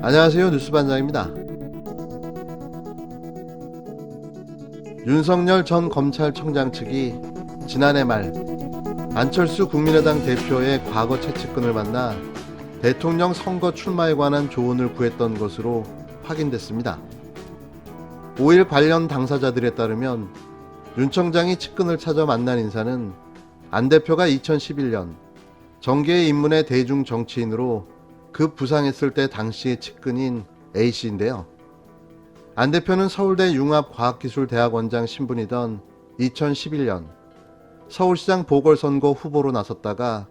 안녕하세요. 뉴스반장입니다. 윤석열 전 검찰총장 측이 지난해 말 안철수 국민의당 대표의 과거 최측근을 만나 대통령 선거 출마에 관한 조언을 구했던 것으로 확인됐습니다. 5일 관련 당사자들에 따르면 윤 청장이 측근을 찾아 만난 인사는 안 대표가 2011년 정계에 입문해 대중 정치인으로 급 부상했을 때 당시의 측근인 A씨인데요. 안 대표는 서울대 융합과학기술대학원장 신분이던 2011년 서울시장 보궐선거 후보로 나섰다가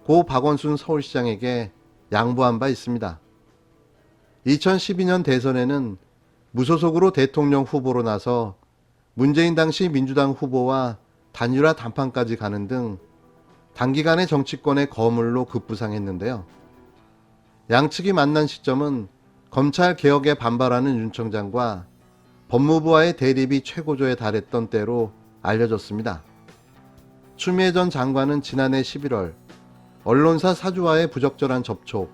고 박원순 서울시장에게 양보한 바 있습니다. 2012년 대선에는 무소속으로 대통령 후보로 나서 문재인 당시 민주당 후보와 단일화 담판까지 가는 등 단기간에 정치권의 거물로 급부상했는데요. 양측이 만난 시점은 검찰 개혁에 반발하는 윤 청장과 법무부와의 대립이 최고조에 달했던 때로 알려졌습니다. 추미애 전 장관은 지난해 11월 언론사 사주와의 부적절한 접촉,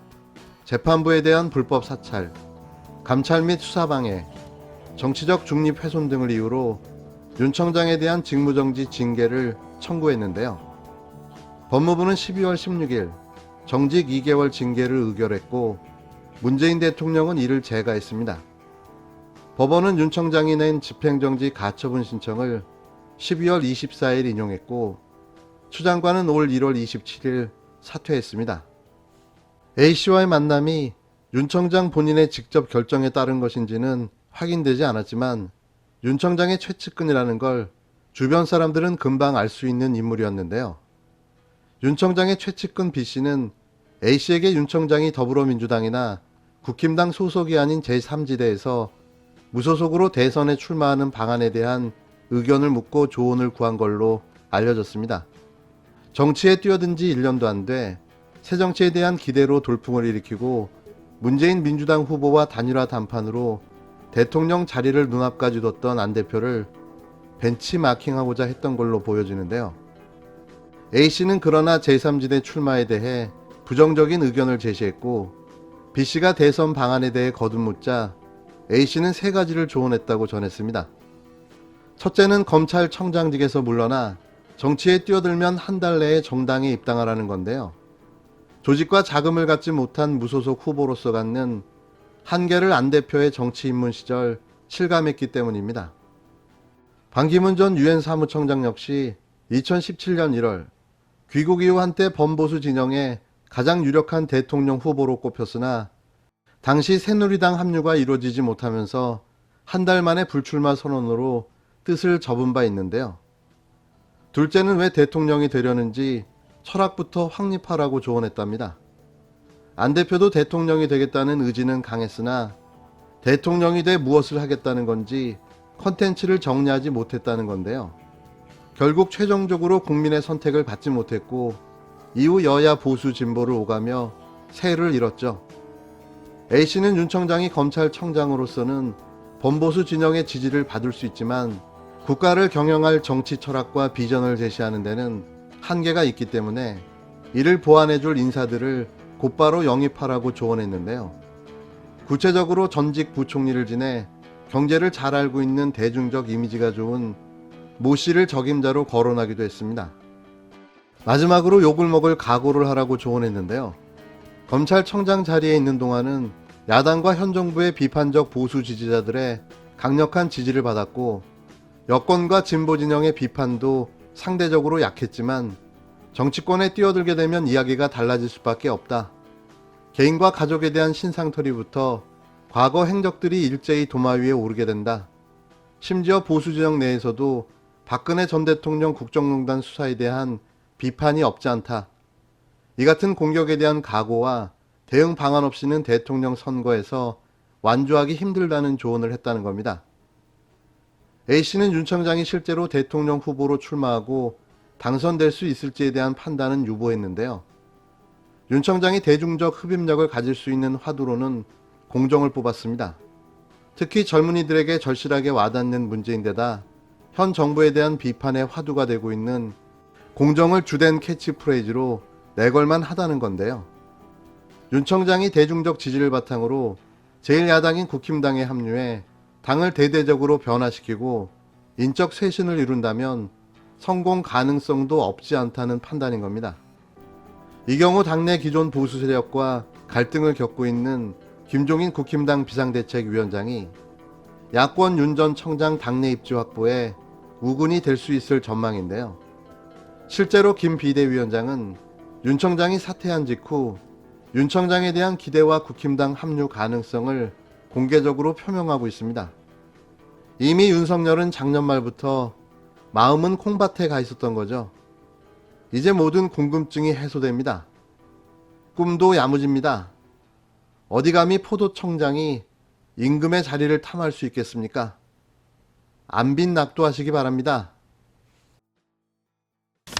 재판부에 대한 불법 사찰, 감찰 및 수사방해, 정치적 중립 훼손 등을 이유로 윤 청장에 대한 직무정지 징계를 청구했는데요. 법무부는 12월 16일 정직 2개월 징계를 의결했고 문재인 대통령은 이를 재가했습니다. 법원은 윤 청장이 낸 집행정지 가처분 신청을 12월 24일 인용했고 추 장관은 올 1월 27일 사퇴했습니다. A씨와의 만남이 윤 청장 본인의 직접 결정에 따른 것인지는 확인되지 않았지만 윤 청장의 최측근이라는 걸 주변 사람들은 금방 알 수 있는 인물이었는데요. 윤 청장의 최측근 B씨는 A씨에게 윤 청장이 더불어민주당이나 국힘당 소속이 아닌 제3지대에서 무소속으로 대선에 출마하는 방안에 대한 의견을 묻고 조언을 구한 걸로 알려졌습니다. 정치에 뛰어든 지 1년도 안 돼 새정치에 대한 기대로 돌풍을 일으키고 문재인 민주당 후보와 단일화 담판으로 대통령 자리를 눈앞까지 뒀던 안 대표를 벤치마킹하고자 했던 걸로 보여지는데요. A씨는 그러나 제3지대 출마에 대해 부정적인 의견을 제시했고 B씨가 대선 방안에 대해 거듭묻자 A씨는 세 가지를 조언했다고 전했습니다. 첫째는 검찰청장직에서 물러나 정치에 뛰어들면 한 달 내에 정당에 입당하라는 건데요. 조직과 자금을 갖지 못한 무소속 후보로서 갖는 한계를 안 대표의 정치 입문 시절 실감했기 때문입니다. 반기문 전 유엔 사무총장 역시 2017년 1월 귀국 이후 한때 범보수 진영의 가장 유력한 대통령 후보로 꼽혔으나 당시 새누리당 합류가 이루어지지 못하면서 한 달 만에 불출마 선언으로 뜻을 접은 바 있는데요. 둘째는 왜 대통령이 되려는지 철학부터 확립하라고 조언했답니다. 안 대표도 대통령이 되겠다는 의지는 강했으나 대통령이 돼 무엇을 하겠다는 건지 컨텐츠를 정리하지 못했다는 건데요. 결국 최종적으로 국민의 선택을 받지 못했고 이후 여야 보수 진보를 오가며 세를 잃었죠. A씨는 윤 청장이 검찰청장으로서는 범보수 진영의 지지를 받을 수 있지만 국가를 경영할 정치 철학과 비전을 제시하는 데는 한계가 있기 때문에 이를 보완해줄 인사들을 곧바로 영입하라고 조언했는데요. 구체적으로 전직 부총리를 지내 경제를 잘 알고 있는 대중적 이미지가 좋은 모 씨를 적임자로 거론하기도 했습니다. 마지막으로 욕을 먹을 각오를 하라고 조언했는데요. 검찰청장 자리에 있는 동안은 야당과 현 정부의 비판적 보수 지지자들의 강력한 지지를 받았고 여권과 진보 진영의 비판도 상대적으로 약했지만 정치권에 뛰어들게 되면 이야기가 달라질 수밖에 없다. 개인과 가족에 대한 신상털이부터 과거 행적들이 일제히 도마 위에 오르게 된다. 심지어 보수 진영 내에서도 박근혜 전 대통령 국정농단 수사에 대한 비판이 없지 않다. 이 같은 공격에 대한 각오와 대응 방안 없이는 대통령 선거에서 완주하기 힘들다는 조언을 했다는 겁니다. A씨는 윤 청장이 실제로 대통령 후보로 출마하고 당선될 수 있을지에 대한 판단은 유보했는데요. 윤 청장이 대중적 흡입력을 가질 수 있는 화두로는 공정을 뽑았습니다. 특히 젊은이들에게 절실하게 와닿는 문제인데다 현 정부에 대한 비판의 화두가 되고 있는 공정을 주된 캐치프레이즈로 내걸만 하다는 건데요. 윤 청장이 대중적 지지를 바탕으로 제1야당인 국힘당에 합류해 당을 대대적으로 변화시키고 인적 쇄신을 이룬다면 성공 가능성도 없지 않다는 판단인 겁니다. 이 경우 당내 기존 보수 세력과 갈등을 겪고 있는 김종인 국힘당 비상대책위원장이 야권 윤 전 청장 당내 입지 확보에 우군이 될 수 있을 전망인데요. 실제로 김 비대위원장은 윤 청장이 사퇴한 직후 윤 청장에 대한 기대와 국힘당 합류 가능성을 공개적으로 표명하고 있습니다. 이미 윤석열은 작년 말부터 마음은 콩밭에 가 있었던 거죠. 이제 모든 궁금증이 해소됩니다. 꿈도 야무집니다. 어디 감히 포도청장이 임금의 자리를 탐할 수 있겠습니까? 안빈 낙도하시기 바랍니다.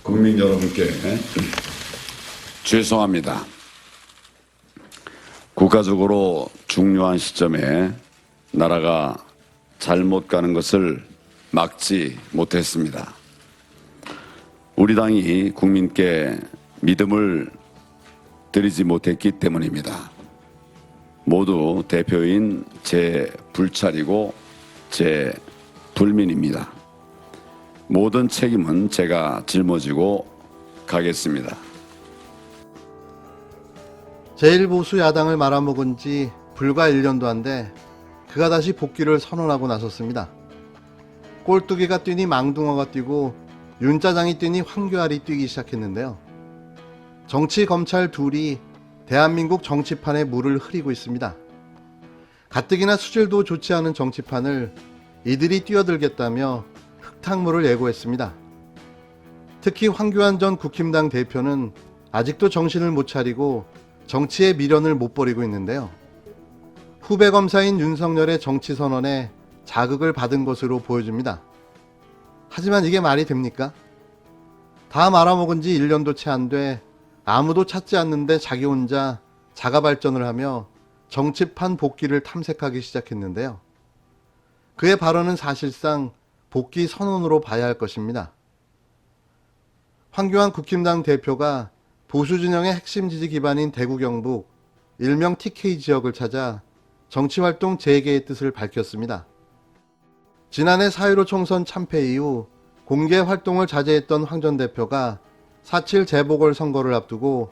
국민 여러분께 죄송합니다. 국가적으로 중요한 시점에 나라가 잘못 가는 것을 막지 못했습니다. 우리 당이 국민께 믿음을 드리지 못했기 때문입니다. 모두 대표인 제 불찰이고 제 불민입니다. 모든 책임은 제가 짊어지고 가겠습니다. 제1보수 야당을 말아먹은 지 불과 1년도 안 돼 그가 다시 복귀를 선언하고 나섰습니다. 꼴뚜기가 뛰니 망둥어가 뛰고 윤짜장이 뛰니 황교안이 뛰기 시작했는데요. 정치, 검찰 둘이 대한민국 정치판에 물을 흐리고 있습니다. 가뜩이나 수질도 좋지 않은 정치판을 이들이 뛰어들겠다며 흙탕물을 예고했습니다. 특히 황교안 전 국힘당 대표는 아직도 정신을 못 차리고 정치의 미련을 못 버리고 있는데요. 후배 검사인 윤석열의 정치 선언에 자극을 받은 것으로 보여집니다. 하지만 이게 말이 됩니까? 다 말아먹은 지 1년도 채 안 돼 아무도 찾지 않는데 자기 혼자 자가 발전을 하며 정치판 복귀를 탐색하기 시작했는데요. 그의 발언은 사실상 복귀 선언으로 봐야 할 것입니다. 황교안 국힘당 대표가 보수 진영의 핵심 지지 기반인 대구 경북 일명 TK 지역을 찾아 정치활동 재개의 뜻을 밝혔습니다. 지난해 4.15 총선 참패 이후 공개 활동을 자제했던 황 전 대표가 4.7 재보궐선거를 앞두고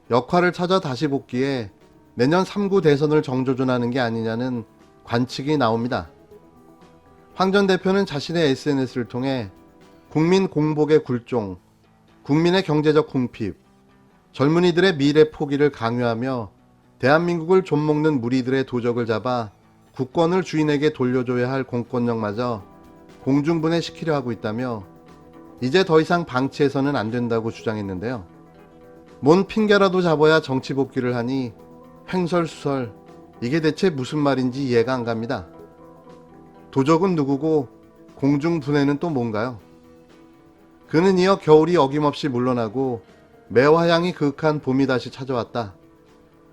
역할을 찾아 다시 복귀해 내년 3구 대선을 정조준하는 게 아니냐는 관측이 나옵니다. 황 전 대표는 자신의 SNS를 통해 국민 공복의 굴종, 국민의 경제적 궁핍, 젊은이들의 미래 포기를 강요하며 대한민국을 좀먹는 무리들의 도적을 잡아 국권을 주인에게 돌려줘야 할 공권력마저 공중분해시키려 하고 있다며 이제 더 이상 방치해서는 안 된다고 주장했는데요. 뭔 핑계라도 잡아야 정치 복귀를 하니 횡설수설, 이게 대체 무슨 말인지 이해가 안 갑니다. 도적은 누구고 공중분해는 또 뭔가요? 그는 이어 겨울이 어김없이 물러나고 매화향이 그윽한 봄이 다시 찾아왔다.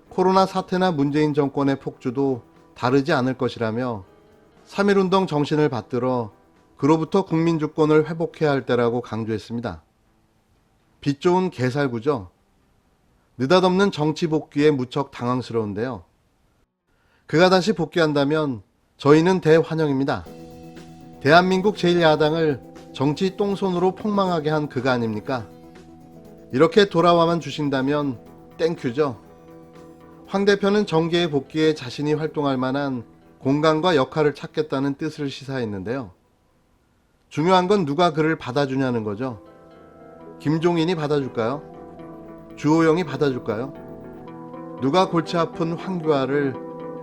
코로나 사태나 문재인 정권의 폭주도 다르지 않을 것이라며 3.1운동 정신을 받들어 그로부터 국민주권을 회복해야 할 때라고 강조했습니다. 빛 좋은 개살구죠. 느닷없는 정치 복귀에 무척 당황스러운데요. 그가 다시 복귀한다면 저희는 대환영입니다. 대한민국 제1야당을 정치 똥손으로 폭망하게 한 그가 아닙니까? 이렇게 돌아와만 주신다면 땡큐죠. 황 대표는 정계의 복귀에 자신이 활동할 만한 공간과 역할을 찾겠다는 뜻을 시사했는데요. 중요한 건 누가 그를 받아주냐는 거죠. 김종인이 받아줄까요? 주호영이 받아줄까요? 누가 골치 아픈 황교안을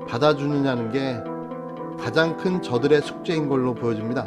받아주느냐는 게 가장 큰 저들의 숙제인 걸로 보여집니다.